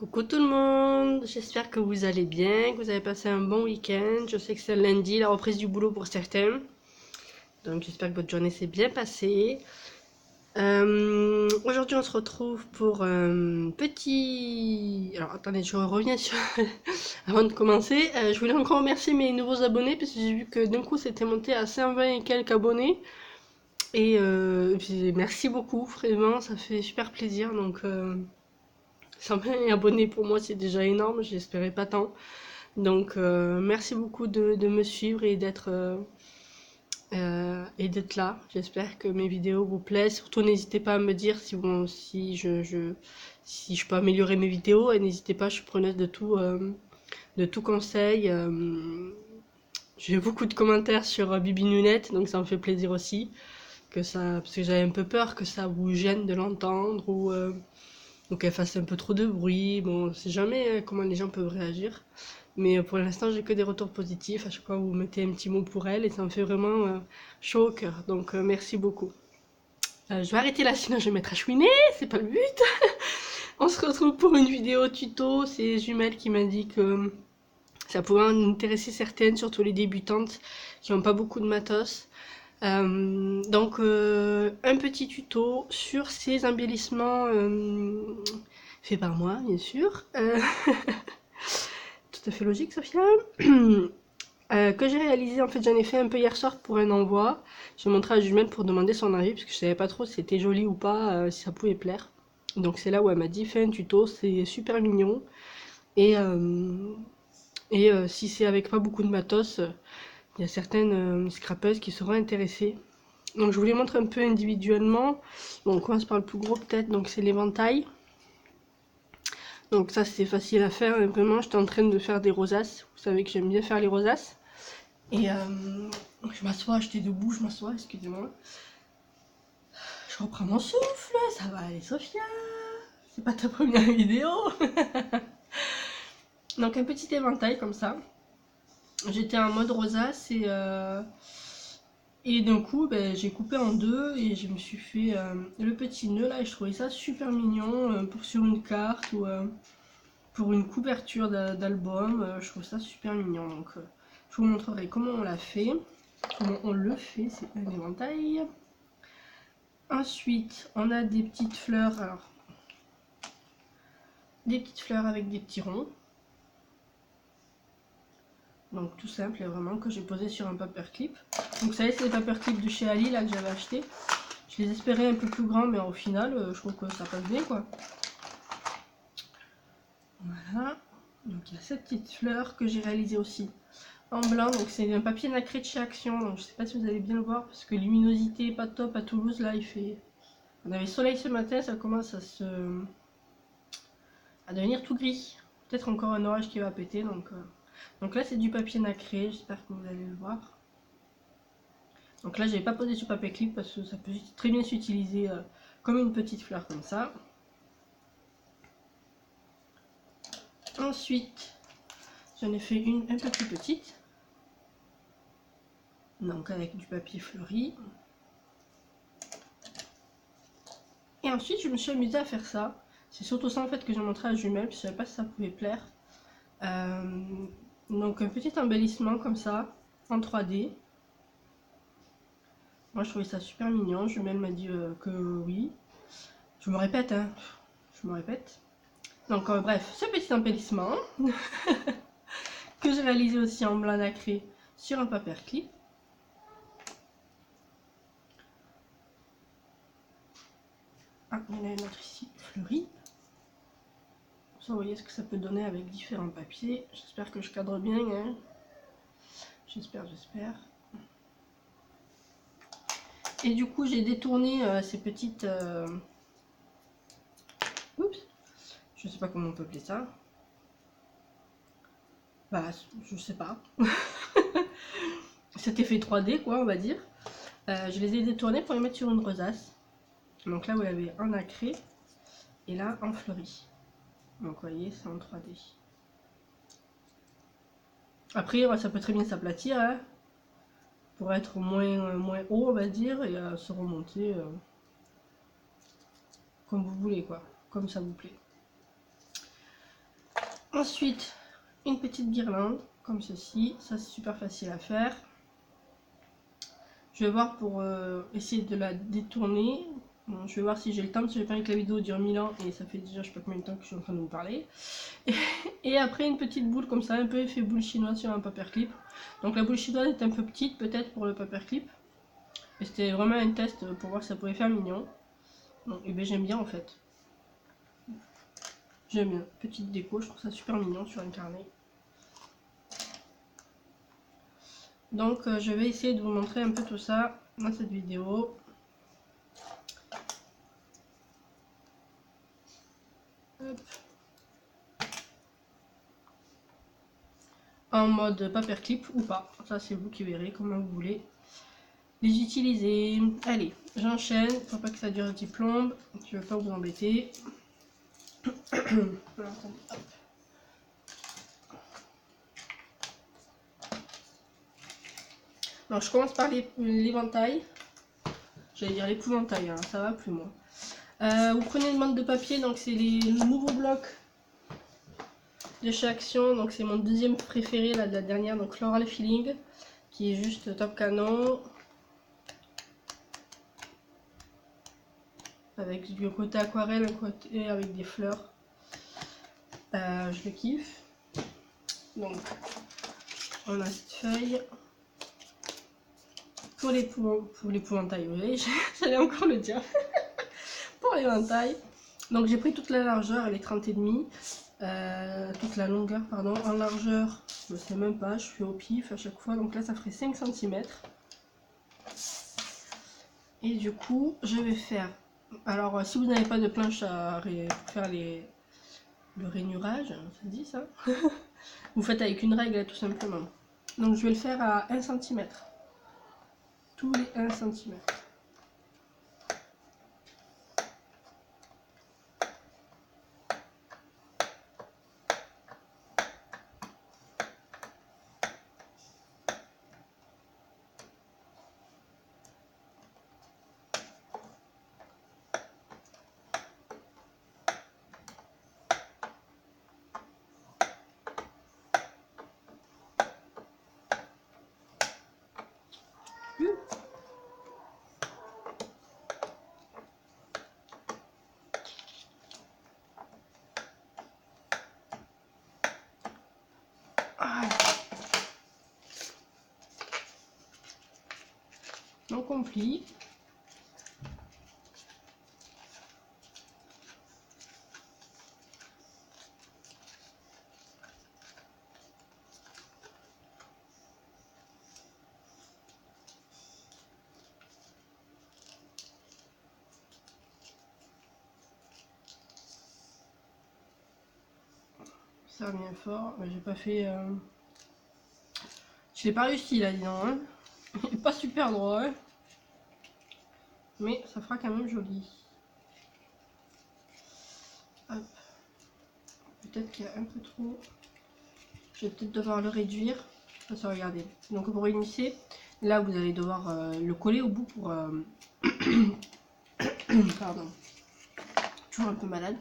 Coucou tout le monde, j'espère que vous allez bien, que vous avez passé un bon week-end. Je sais que c'est lundi, la reprise du boulot pour certains. Donc j'espère que votre journée s'est bien passée. Aujourd'hui on se retrouve pour un petit... Alors attendez, je reviens sur... Avant de commencer, je voulais encore remercier mes nouveaux abonnés parce que j'ai vu que d'un coup c'était monté à 120 et quelques abonnés. Et merci beaucoup, vraiment, ça fait super plaisir. Donc 120 abonnés pour moi c'est déjà énorme, j'espérais pas tant. Donc merci beaucoup de me suivre et d'être là. J'espère que mes vidéos vous plaisent. Surtout n'hésitez pas à me dire si je peux améliorer mes vidéos et n'hésitez pas, je suis preneuse de tout conseil. J'ai beaucoup de commentaires sur Bibi Nounette, donc ça me fait plaisir aussi parce que j'avais un peu peur que ça vous gêne de l'entendre ou qu'elle fasse un peu trop de bruit. Bon, on sait jamais comment les gens peuvent réagir. Mais pour l'instant, j'ai que des retours positifs. À chaque fois, vous mettez un petit mot pour elle et ça me fait vraiment chaud au cœur. Donc, merci beaucoup. Je vais arrêter là, sinon je vais mettre à chouiner. C'est pas le but. On se retrouve pour une vidéo tuto. C'est Jumelle qui m'a dit que ça pouvait en intéresser certaines, surtout les débutantes qui n'ont pas beaucoup de matos. Donc, un petit tuto sur ces embellissements faits par moi, bien sûr. Tout à fait logique, Sophia. Que j'ai réalisé, en fait j'en ai fait un peu hier soir pour un envoi. J'ai montré à Jumelle pour demander son avis parce que je savais pas trop si c'était joli ou pas, si ça pouvait plaire. Donc c'est là où elle m'a dit fais un tuto, c'est super mignon. Et, si c'est avec pas beaucoup de matos, il y a certaines scrapeuses qui seront intéressées. Donc je vous les montre un peu individuellement. Bon, on commence par le plus gros peut-être, donc c'est l'éventail. Donc ça c'est facile à faire, mais vraiment j'étais en train de faire des rosaces. Vous savez que j'aime bien faire les rosaces. Et je m'assois, j'étais debout, je m'assois, excusez-moi. Je reprends mon souffle, ça va aller Sophia. C'est pas ta première vidéo. Donc un petit éventail comme ça. J'étais en mode rosace et d'un coup ben, j'ai coupé en deux et je me suis fait le petit nœud là et je trouvais ça super mignon pour sur une carte ou pour une couverture d'album. Je trouve ça super mignon. Donc je vous montrerai comment on l'a fait. Comment on le fait, c'est un éventail. Ensuite, on a des petites fleurs, alors des petites fleurs avec des petits ronds. Donc tout simple et vraiment que j'ai posé sur un paperclip. Donc ça y est, c'est les paperclips de chez Ali là que j'avais acheté. Je les espérais un peu plus grands, mais au final, je trouve que ça passe bien quoi. Voilà. Donc il y a cette petite fleur que j'ai réalisée aussi en blanc. Donc c'est un papier nacré de chez Action. Donc je sais pas si vous allez bien le voir parce que luminosité est pas top à Toulouse là. Il fait, on avait soleil ce matin, ça commence à devenir tout gris. Peut-être encore un orage qui va péter. Donc là c'est du papier nacré. J'espère que vous allez le voir. Donc là j'avais pas posé sur papier clip parce que ça peut très bien s'utiliser comme une petite fleur comme ça. Ensuite j'en ai fait une un peu plus petite. Donc avec du papier fleuri. Et ensuite je me suis amusée à faire ça. C'est surtout ça en fait que j'ai montré à Jumelle, puis je savais pas si ça pouvait plaire. Donc un petit embellissement comme ça, en 3D. Moi je trouvais ça super mignon, Jumelle m'a dit que oui. Je me répète, hein. Je me répète. Donc bref, ce petit embellissement que j'ai réalisé aussi en blanc nacré sur un paperclip. Ah, il y en a une autre ici, fleurie. Ça, vous voyez ce que ça peut donner avec différents papiers. J'espère que je cadre bien. Hein. J'espère. Et du coup, j'ai détourné ces petites... Oups. Je sais pas comment on peut appeler ça. Bah, je sais pas. Cet effet 3D, quoi, on va dire. Je les ai détournés pour les mettre sur une rosace. Donc là, vous l'avez en nacré. Et là, en fleuri. Donc, vous voyez, c'est en 3D. Après, ça peut très bien s'aplatir, hein, pour être moins haut, on va dire, et se remonter comme vous voulez, quoi, comme ça vous plaît. Ensuite, une petite guirlande, comme ceci. Ça, c'est super facile à faire. Je vais voir pour essayer de la détourner. Bon, je vais voir si j'ai le temps, parce que j'ai pas envie que la vidéo dure 1000 ans, et ça fait déjà je sais pas combien de temps que je suis en train de vous parler. Et après, une petite boule comme ça, un peu effet boule chinoise sur un paperclip. Donc la boule chinoise est un peu petite, peut-être, pour le paperclip. Et c'était vraiment un test pour voir si ça pouvait faire mignon. Donc, et ben, j'aime bien en fait. J'aime bien. Petite déco, je trouve ça super mignon sur un carnet. Donc je vais essayer de vous montrer un peu tout ça dans cette vidéo. Hop. En mode paperclip ou pas. Ça c'est vous qui verrez comment vous voulez les utiliser. Allez, j'enchaîne pour pas que ça dure 10 plombes. Je vais pas vous embêter. Donc je commence par l'éventail. J'allais dire l'épouvantail, hein, ça va plus moi. Vous prenez une bande de papier, donc c'est les nouveaux blocs de chez Action. Donc c'est mon deuxième préféré là, de la dernière, donc Floral Feeling, qui est juste top canon. Avec du côté aquarelle, un côté avec des fleurs. Je le kiffe. Donc on a cette feuille. Pour l'épouvantail, oui, j'allais encore le dire. Pour l'éventail. Donc j'ai pris toute la largeur, elle est 30,5. Toute la longueur, pardon. En largeur, je ne sais même pas, je fais au pif à chaque fois. Donc là, ça ferait 5 cm. Et du coup, je vais faire... Alors, si vous n'avez pas de planche pour faire le rainurage, ça dit ça vous faites avec une règle, tout simplement. Donc je vais le faire à 1 cm. Tous les 1 cm. Donc on plie. Ça revient fort, mais j'ai pas fait... Je l'ai pas réussi là, disons. Hein. Il est pas super droit. Hein. Mais ça fera quand même joli. Peut-être qu'il y a un peu trop. Je vais peut-être devoir le réduire. Ça, regardez. Donc pour initier, là vous allez devoir le coller au bout pour... Pardon. Toujours un peu malade.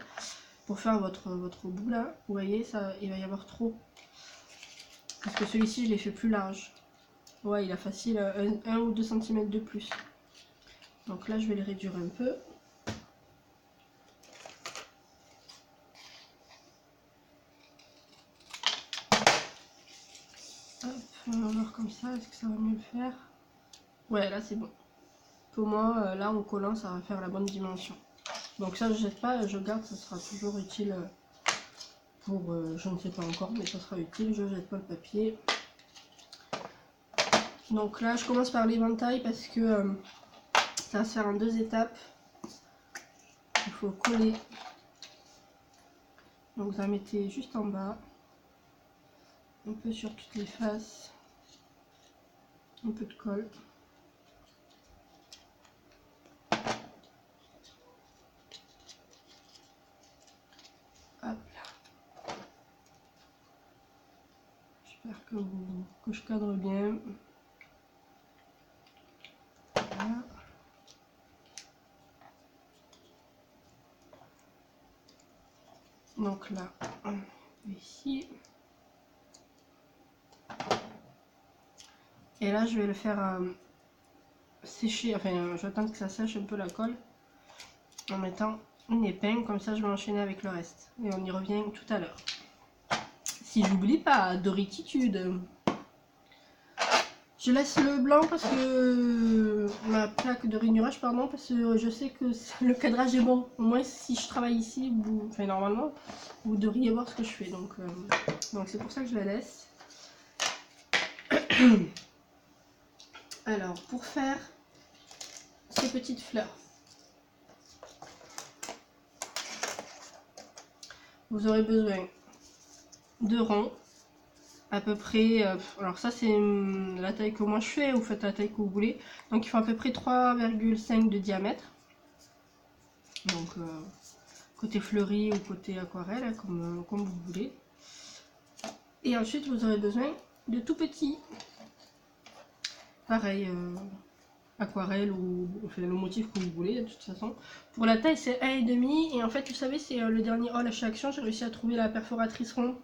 Pour faire votre bout là, vous voyez, ça, il va y avoir trop. Parce que celui-ci, je l'ai fait plus large. Ouais, il a facile 1 ou 2 cm de plus. Donc là, je vais le réduire un peu. Hop, on va voir comme ça, est-ce que ça va mieux le faire? Ouais, là c'est bon. Pour moi, là en collant, ça va faire la bonne dimension. Donc ça, je jette pas, je garde, ça sera toujours utile pour, je ne sais pas encore, mais ça sera utile. Je jette pas le papier. Donc là, je commence par l'éventail parce que ça va se faire en 2 étapes. Il faut coller. Donc vous en mettez juste en bas, un peu sur toutes les faces, un peu de colle. Hop là. J'espère que je cadre bien. Voilà. Donc là, ici. Et là, je vais le faire sécher, enfin, j'attends que ça sèche un peu la colle en mettant une épingle, comme ça je vais enchaîner avec le reste. Et on y revient tout à l'heure. Si j'oublie pas, doritude. Je laisse le blanc parce que ma plaque de rainurage, pardon, parce que je sais que le cadrage est bon. Au moins, si je travaille ici, enfin normalement, vous devriez voir ce que je fais. Donc c'est pour ça que je la laisse. Alors, pour faire ces petites fleurs, vous aurez besoin de ronds. À peu près, alors ça c'est la taille que moi je fais, vous faites la taille que vous voulez. Donc il faut à peu près 3,5 de diamètre. Donc côté fleuri ou côté aquarelle, hein, comme vous voulez. Et ensuite vous aurez besoin de tout petits. Pareil, aquarelle ou enfin, le motif que vous voulez de toute façon. Pour la taille c'est 1,5 et en fait vous savez c'est le dernier haul à chez Action, j'ai réussi à trouver la perforatrice rond.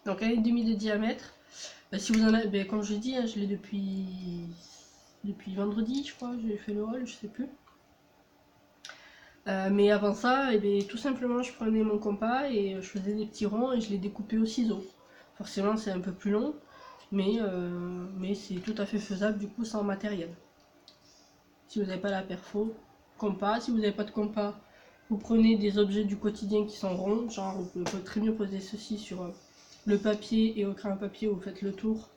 Donc 1,5 de diamètre. Si vous en avez, comme je dis, hein, je l'ai depuis vendredi, je crois, j'ai fait le haul, je sais plus. Mais avant ça, tout simplement, je prenais mon compas et je faisais des petits ronds et je les découpais au ciseau. Forcément, c'est un peu plus long, mais c'est tout à fait faisable du coup sans matériel. Si vous n'avez pas la perfo, compas. Si vous n'avez pas de compas, vous prenez des objets du quotidien qui sont ronds, genre vous pouvez très bien poser ceci sur le papier et au crayon à papier, vous faites le tour.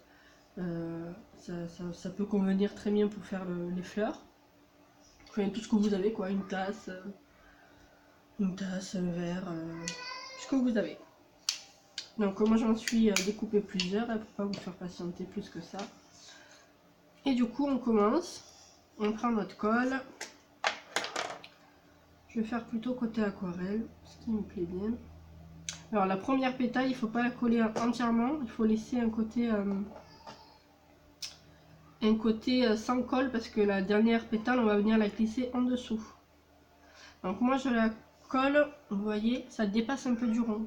Ça peut convenir très bien pour faire les fleurs. Enfin, tout ce que vous avez, quoi, une tasse, un verre, ce que vous avez. Donc moi j'en suis découpé plusieurs, hein, pour pas vous faire patienter plus que ça. Et du coup on commence, on prend notre colle. Je vais faire plutôt côté aquarelle, ce qui me plaît bien. Alors la première pétale, il ne faut pas la coller entièrement, il faut laisser un côté sans colle parce que la dernière pétale on va venir la glisser en dessous. Donc moi je la colle, vous voyez, ça dépasse un peu du rond.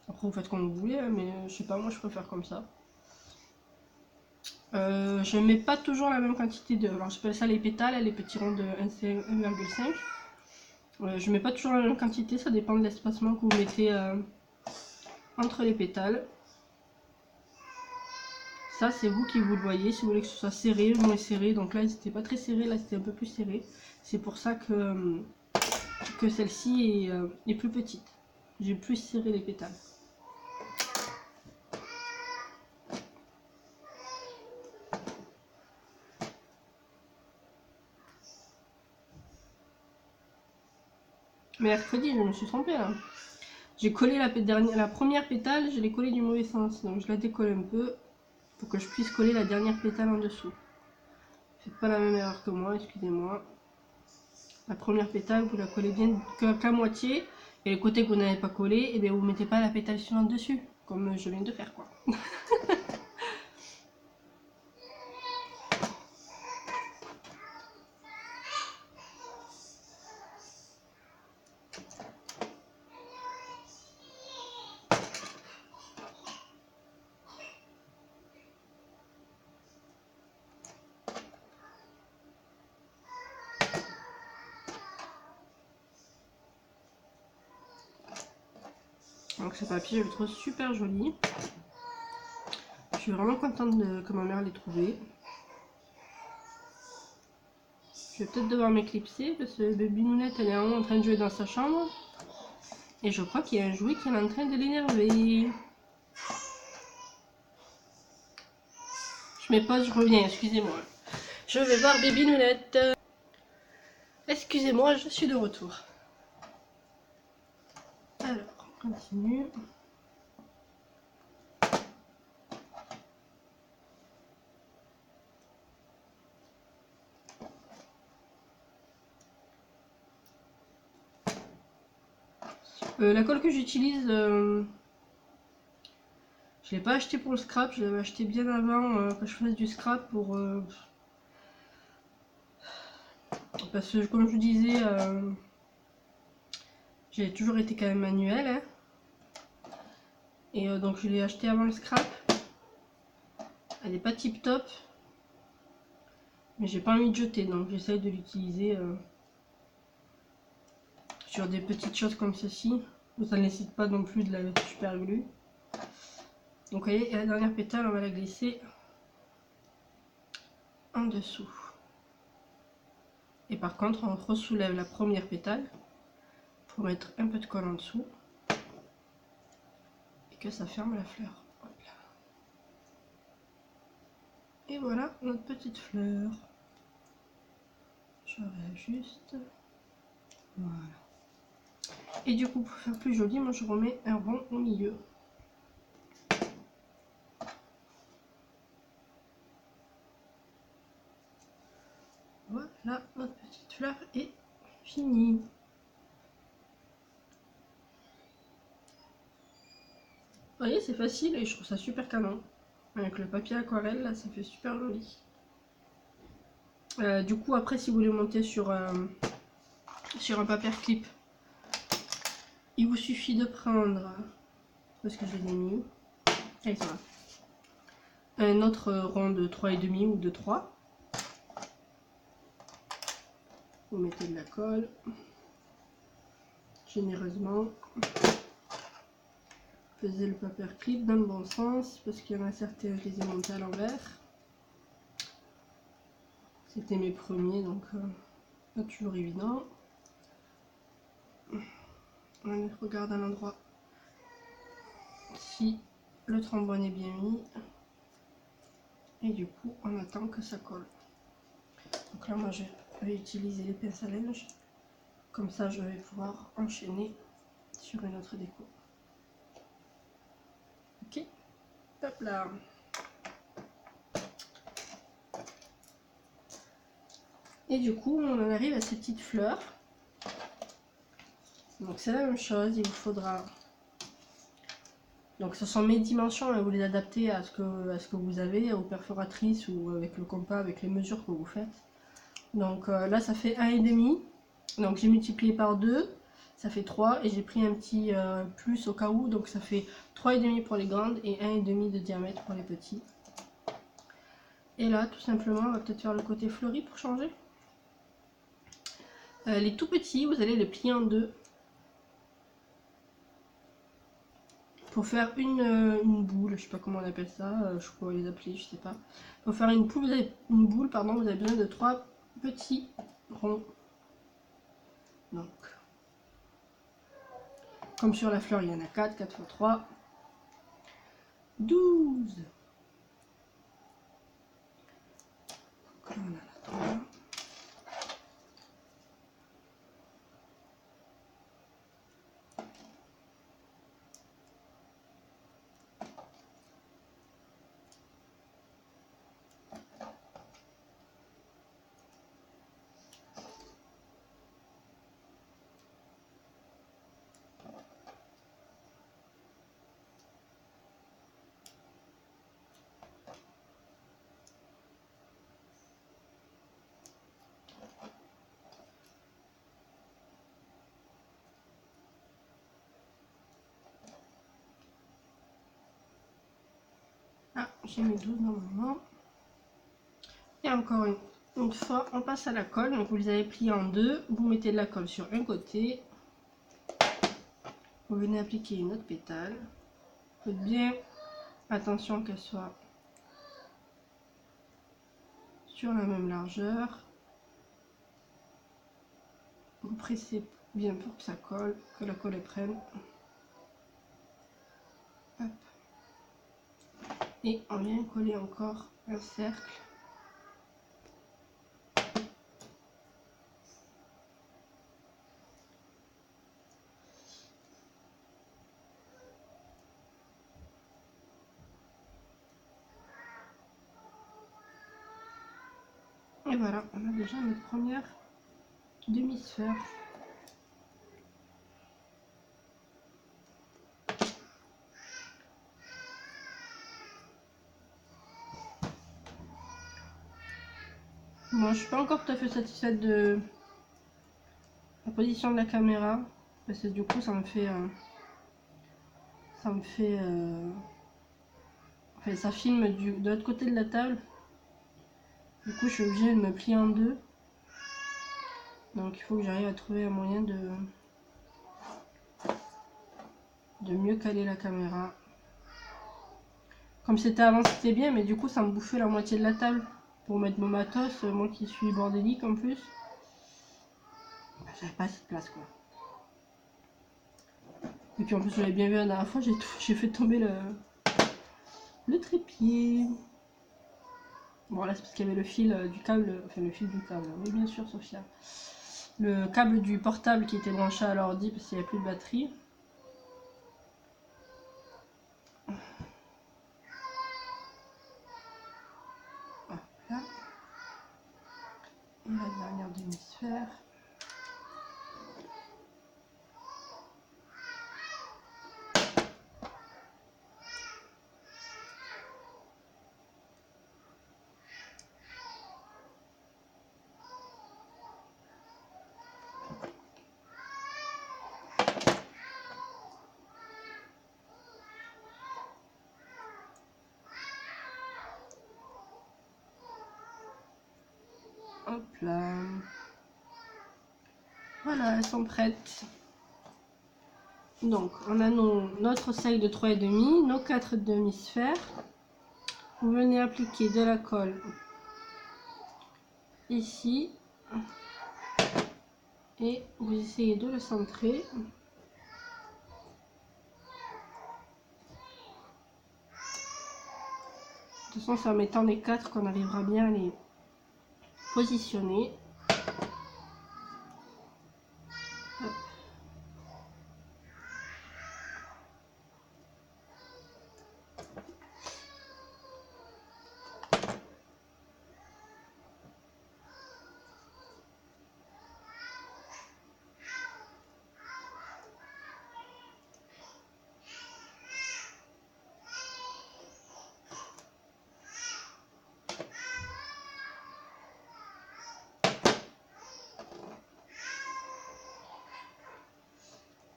Après vous faites comme vous voulez, hein, mais je sais pas, moi je préfère comme ça. Je mets pas toujours la même quantité de... Alors j'appelle ça les pétales, les petits ronds de 1,5. Je mets pas toujours la même quantité, ça dépend de l'espacement que vous mettez entre les pétales. Ça c'est vous qui vous le voyez, si vous voulez que ce soit serré, moins serré. Donc là c'était pas très serré, là c'était un peu plus serré. C'est pour ça que celle-ci est plus petite. J'ai plus serré les pétales. Mercredi, je me suis trompée là. J'ai collé la première pétale, je l'ai collée du mauvais sens. Donc je la décolle un peu pour que je puisse coller la dernière pétale en dessous. Faites pas la même erreur que moi, excusez-moi. La première pétale, vous la collez bien qu'à moitié. Et le côté que vous n'avez pas collé, et bien vous mettez pas la pétale suivante dessus. Comme je viens de faire quoi. Donc ce papier, je le trouve super joli. Je suis vraiment contente que ma mère l'ait trouvé. Je vais peut-être devoir m'éclipser parce que Baby Nounette elle est en haut en train de jouer dans sa chambre. Et je crois qu'il y a un jouet qui est en train de l'énerver. Je mets pause, je reviens, excusez-moi. Je vais voir Baby Nounette. Excusez-moi, je suis de retour. Alors, on continue. La colle que j'utilise, je l'ai pas acheté pour le scrap, je l'avais acheté bien avant que je fasse du scrap pour... parce que comme je vous disais, j'ai toujours été quand même manuelle. Hein. Et donc je l'ai acheté avant le scrap. Elle n'est pas tip top. Mais j'ai pas envie de jeter, donc j'essaye de l'utiliser sur des petites choses comme ceci. Où ça ne nécessite pas non plus de la super glue. Donc vous voyez, la dernière pétale, on va la glisser en dessous. Et par contre, on ressoulève la première pétale pour mettre un peu de colle en dessous et que ça ferme la fleur. Hop là. Et voilà notre petite fleur. Je réajuste. Voilà. Et du coup, pour faire plus joli, moi je remets un rond au milieu. Voilà, notre petite fleur est finie. Vous voyez, c'est facile et je trouve ça super canon. Avec le papier aquarelle, là, ça fait super joli. Du coup, après, si vous voulez monter sur un paperclip, il vous suffit de prendre, parce que je l'ai mis, allez, ça va, un autre rond de 3,5 ou de 3. Vous mettez de la colle, généreusement. Faisais le paperclip dans le bon sens, parce qu'il y en a certains, je les ai montés à l'envers. C'était mes premiers, donc pas toujours évident. On regarde à l'endroit si le trombone est bien mis. Et du coup, on attend que ça colle. Donc là, moi, je vais utiliser les pinces à linge. Comme ça, je vais pouvoir enchaîner sur une autre déco. Ok, hop là. Et du coup, on en arrive à ces petites fleurs. Donc c'est la même chose, il vous faudra... Donc ce sont mes dimensions, hein, vous les adaptez à ce que vous avez, aux perforatrices ou avec le compas, avec les mesures que vous faites. Donc là ça fait 1,5. Donc j'ai multiplié par 2, ça fait 3 et j'ai pris un petit plus au cas où, donc ça fait 3,5 pour les grandes et 1,5 de diamètre pour les petits. Et là tout simplement on va peut-être faire le côté fleuri pour changer. Les tout petits, vous allez les plier en deux. Pour faire une boule, je sais pas comment on appelle ça, je pourrais les appeler, je sais pas. Pour faire une boule, pardon, vous avez besoin de 3 petits ronds. Donc, comme sur la fleur, il y en a 4, 4 x 3, 12. Donc là, on en a 3. Ah, j'ai mis 12 normalement. Et encore une fois, on passe à la colle. Donc vous les avez pliés en deux. Vous mettez de la colle sur un côté. Vous venez appliquer une autre pétale. Faites bien attention qu'elle soit sur la même largeur. Vous pressez bien pour que ça colle, que la colle prenne. Hop. Et on vient coller encore un cercle. Et voilà, on a déjà notre première demi-sphère. Moi, je suis pas encore tout à fait satisfaite de la position de la caméra parce que du coup, ça me fait ça me fait... Enfin, ça filme de l'autre côté de la table. Du coup, je suis obligée de me plier en deux. Donc, il faut que j'arrive à trouver un moyen de mieux caler la caméra. Comme c'était avant, c'était bien, mais du coup, ça me bouffait la moitié de la table pour mettre mon matos. Moi qui suis bordélique en plus, j'avais pas assez de place, quoi. Et puis en plus, vous l'avez bien vu la dernière fois, j'ai fait tomber le trépied. Bon, là, c'est parce qu'il y avait le fil du câble, enfin le fil du câble, oui, bien sûr, Sophia. Le câble du portable qui était branché à l'ordi parce qu'il n'y avait plus de batterie. Là. Et la dernière demi-sphère. Hop là. Voilà, elles sont prêtes. Donc, on a notre sac de 3,5, nos 4 demi-sphères. Vous venez appliquer de la colle ici. Et vous essayez de le centrer. De toute façon, c'est en mettant les 4 qu'on arrivera bien à les positionner. Hop.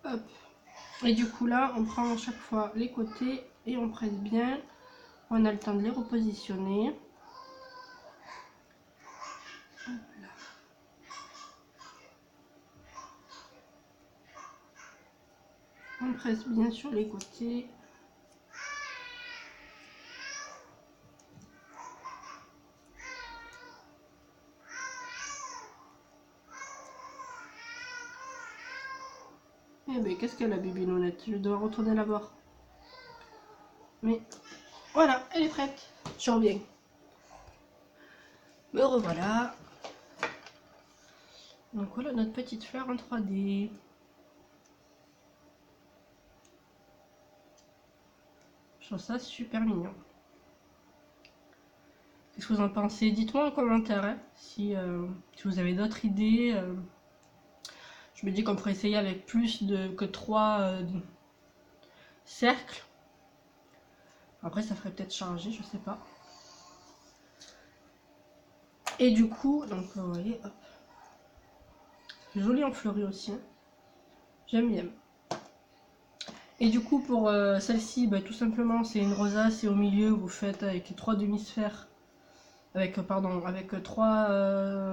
Hop. Et du coup là, on prend à chaque fois les côtés et on presse bien. On a le temps de les repositionner. Hop là. On presse bien sur les côtés. Eh ben, qu'est-ce qu'elle a, Bibinounette? Je dois retourner la voir. Mais voilà, elle est prête. Je reviens. Me revoilà. Donc voilà notre petite fleur en 3D. Je trouve ça super mignon. Qu'est-ce que vous en pensez? Dites-moi en commentaire hein, si vous avez d'autres idées. Je me dis qu'on pourrait essayer avec plus que 3 cercles. Après ça ferait peut-être changer, je sais pas. Et du coup, donc vous voyez, hop. C'est joli en fleuri aussi. Hein. J'aime bien. Et du coup pour celle-ci, bah, tout simplement c'est une rosace et au milieu vous faites avec 3 demi-sphères. Avec 3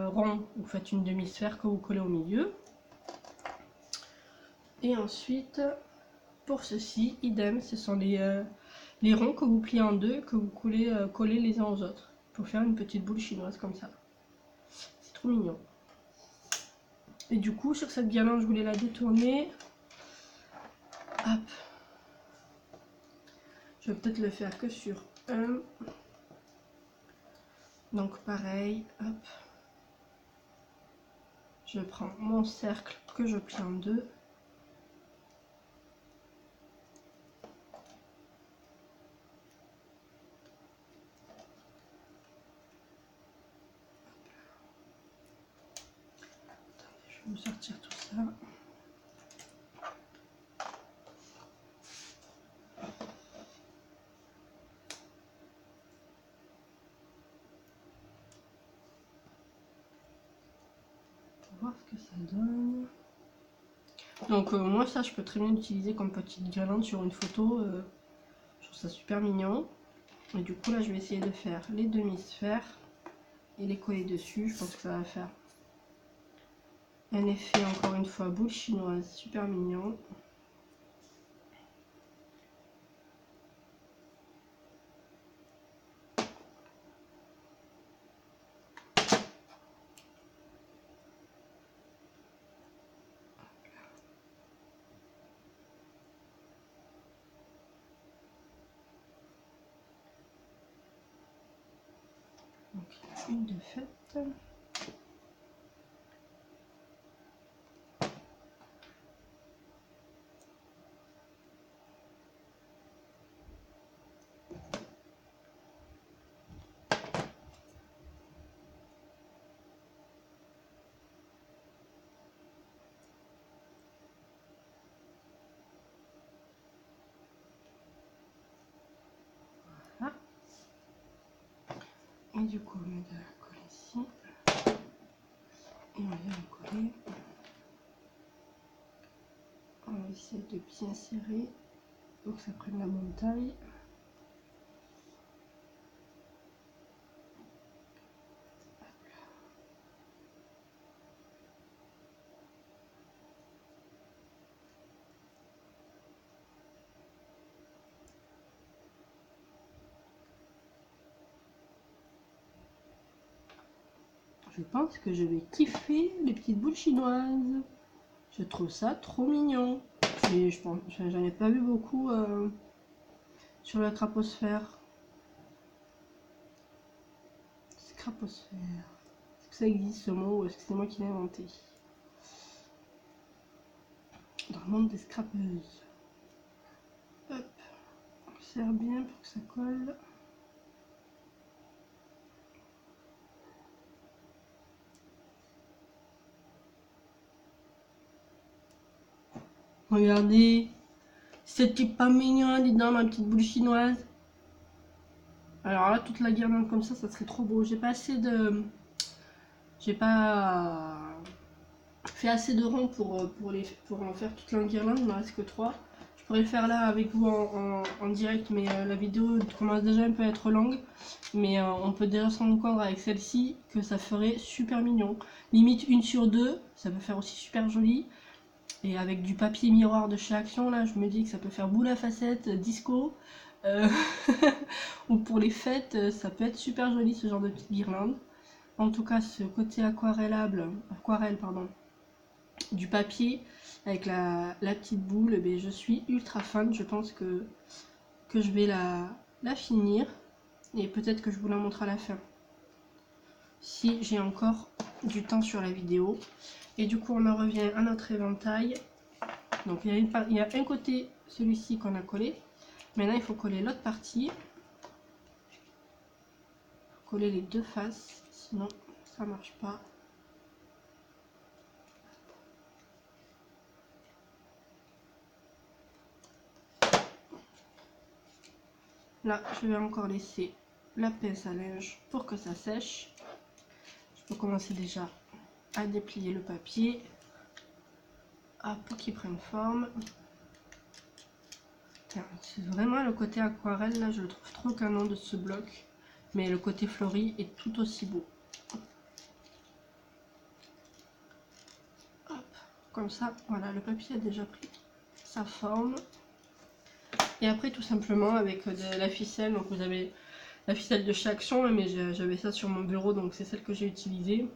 ronds, vous faites une demi-sphère que vous collez au milieu. Et ensuite, pour ceci, idem, ce sont les ronds que vous pliez en deux, que vous collez les uns aux autres. Pour faire une petite boule chinoise comme ça. C'est trop mignon. Et du coup, sur cette guirlande, je voulais la détourner. Hop. Je vais peut-être le faire que sur un. Donc pareil, hop. Je prends mon cercle que je plie en deux. Je vais me sortir tout ça. Pour voir ce que ça donne. Donc moi ça je peux très bien l'utiliser comme petite guirlande sur une photo. Je trouve ça super mignon. Et du coup là je vais essayer de faire les demi-sphères et les coller dessus. Je pense que ça va faire un effet encore une fois boule chinoise super mignon. Donc une de faite. Voilà. Et du coup on met de la colle ici. Et on vient en coller. On va essayer de bien serrer pour que ça prenne la bonne taille. Je pense que je vais kiffer les petites boules chinoises. Je trouve ça trop mignon. Et je pense, j'en ai pas vu beaucoup sur la craposphère. Craposphère. Est-ce que ça existe ce mot ou est-ce que c'est moi qui l'ai inventé? Dans le monde des scrapeuses. Hop. On serre bien pour que ça colle. Regardez. C'était pas mignon, dis donc, ma petite boule chinoise. Alors là, toute la guirlande comme ça serait trop beau. J'ai pas assez de... J'ai pas fait assez de ronds pour en faire toute la guirlande. Il ne reste que 3. Je pourrais le faire là avec vous en direct, mais la vidéo commence déjà un peu à être longue. Mais on peut déjà se rendre compte avec celle-ci que ça ferait super mignon. Limite 1 sur 2, ça peut faire aussi super joli. Et avec du papier miroir de chez Action, là, je me dis que ça peut faire boule à facettes, disco. Ou pour les fêtes, ça peut être super joli ce genre de petite guirlande. En tout cas, ce côté aquarelle, pardon, du papier avec la petite boule, eh je suis ultra fan. Je pense que je vais la finir. Et peut-être que je vous la montre à la fin. Si j'ai encore du temps sur la vidéo. Et du coup, on en revient à notre éventail. Donc il y a un côté, celui-ci qu'on a collé. Maintenant il faut coller l'autre partie. Il faut coller les deux faces, sinon ça marche pas. Là je vais encore laisser la pince à linge pour que ça sèche. Je peux commencer déjà à déplier le papier. Pour qu'il prenne forme. C'est vraiment le côté aquarelle, là je le trouve trop canon de ce bloc. Mais le côté fleuri est tout aussi beau. Hop, comme ça, voilà, le papier a déjà pris sa forme. Et après tout simplement avec de la ficelle, donc vous avez la ficelle de chez Action, mais j'avais ça sur mon bureau, donc c'est celle que j'ai utilisée.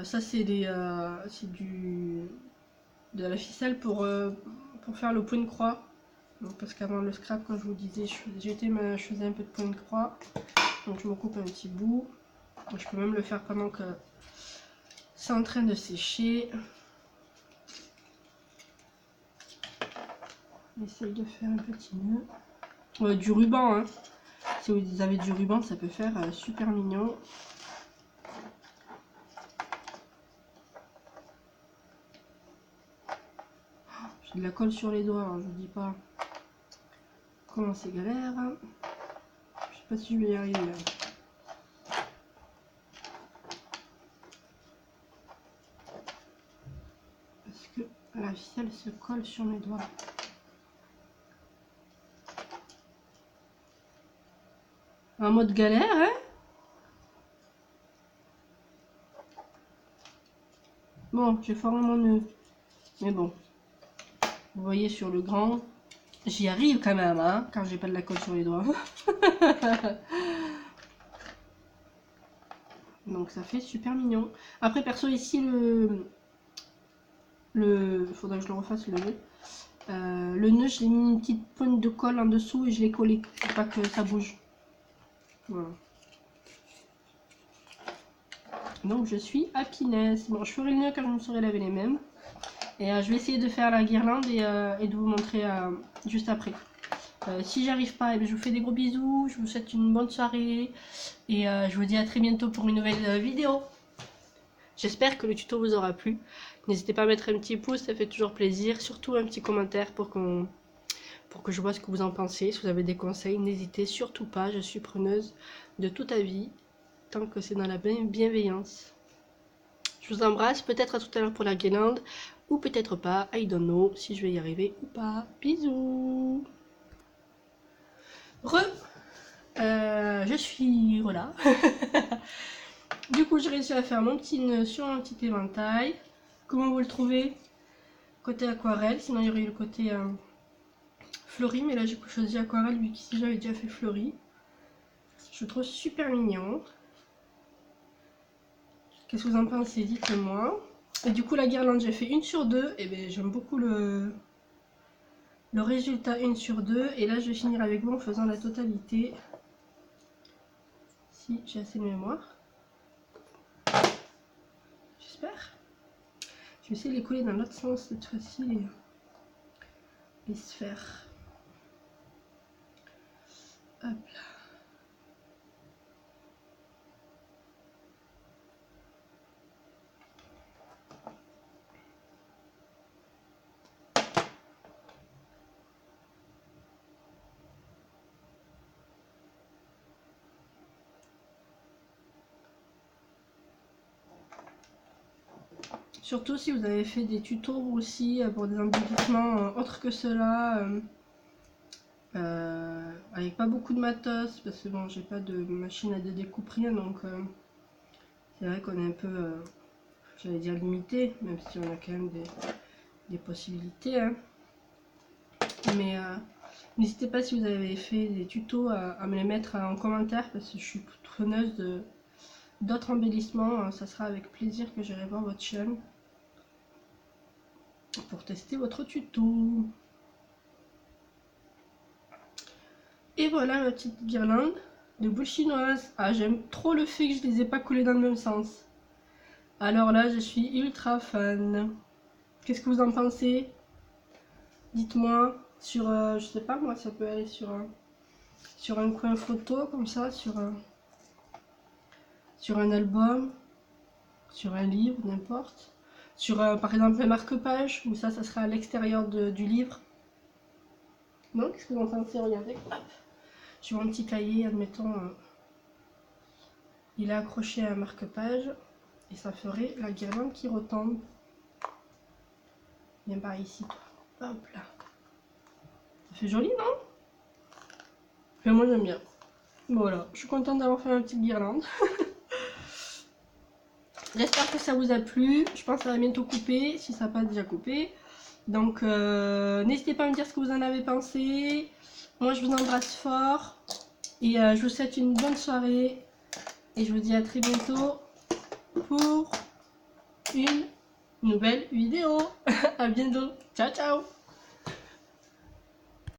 Ça c'est de la ficelle pour faire le point de croix. Donc, parce qu'avant le scrap, comme je vous disais, je faisais un peu de point de croix. Donc je me coupe un petit bout. Donc, je peux même le faire pendant que c'est en train de sécher. J'essaye de faire un petit nœud. Du ruban, hein. Si vous avez du ruban, ça peut faire super mignon. J'ai de la colle sur les doigts, hein, je vous dis pas comment c'est galère. Je sais pas si je vais y arriver là. la ficelle se colle sur mes doigts. En mode galère, hein? Bon, j'ai formé mon nœud. Mais bon, vous voyez sur le grand, j'y arrive quand même, hein, quand j'ai pas de la colle sur les doigts. Donc ça fait super mignon. Après, perso, ici, faudrait que je le refasse le nœud. Le nœud, je l'ai mis une petite pointe de colle en dessous et je l'ai collé pour pas que ça bouge. Voilà. Donc je suis à finesse. Bon, je ferai le nœud quand je me serai lavé les mains. Et je vais essayer de faire la guirlande et de vous montrer juste après. Si j'arrive pas, je vous fais des gros bisous. Je vous souhaite une bonne soirée. Et je vous dis à très bientôt pour une nouvelle vidéo. J'espère que le tuto vous aura plu. N'hésitez pas à mettre un petit pouce, ça fait toujours plaisir. Surtout un petit commentaire pour que je vois ce que vous en pensez. Si vous avez des conseils, n'hésitez surtout pas. Je suis preneuse de tout avis, tant que c'est dans la bienveillance. Je vous embrasse, peut-être à tout à l'heure pour la guirlande, ou peut-être pas, I don't know, si je vais y arriver ou pas. Bisous. Je suis voilà. Du coup, j'ai réussi à faire mon petit nœud sur un petit éventail. Comment vous le trouvez? Côté aquarelle, sinon il y aurait eu le côté fleuri, mais là j'ai choisi aquarelle vu qu'ici j'avais déjà fait fleuri. Je le trouve super mignon. Qu'est-ce que vous en pensez? Dites-moi. Et du coup, la guirlande, j'ai fait 1 sur 2. Et bien, j'aime beaucoup le résultat 1 sur 2. Et là, je vais finir avec vous en faisant la totalité. Si j'ai assez de mémoire. J'espère. Je vais essayer de les coller dans l'autre sens cette fois-ci, les sphères. Hop là. Surtout si vous avez fait des tutos aussi pour des embellissements autres que cela, avec pas beaucoup de matos, parce que bon, j'ai pas de machine à découpe rien, donc c'est vrai qu'on est un peu, j'allais dire limité, même si on a quand même des possibilités. Hein. Mais n'hésitez pas si vous avez fait des tutos à me les mettre en commentaire, parce que je suis preneuse d'autres embellissements. Ça sera avec plaisir que j'irai voir votre chaîne pour tester votre tuto. Et voilà ma petite guirlande de boules chinoises. Ah, j'aime trop le fait que je les ai pas collées dans le même sens. Alors là, je suis ultra fan. Qu'est-ce que vous en pensez? Dites-moi sur, je sais pas moi, ça peut aller sur un coin photo comme ça, sur un album, sur un livre, n'importe. Sur par exemple un marque-page, où ça sera à l'extérieur du livre. Non, qu'est-ce que vous en pensez? Regardez. Hop. J'ai mon petit cahier, admettons, il est accroché à un marque-page, et ça ferait la guirlande qui retombe. Viens par ici, toi. Hop là. Ça fait joli, non? Mais moi j'aime bien. Voilà, je suis contente d'avoir fait ma petite guirlande. J'espère que ça vous a plu. Je pense que ça va bientôt couper, si ça n'a pas déjà coupé. Donc n'hésitez pas à me dire ce que vous en avez pensé. Moi je vous embrasse fort. Et je vous souhaite une bonne soirée. Et je vous dis à très bientôt pour une nouvelle vidéo. À bientôt. Ciao ciao.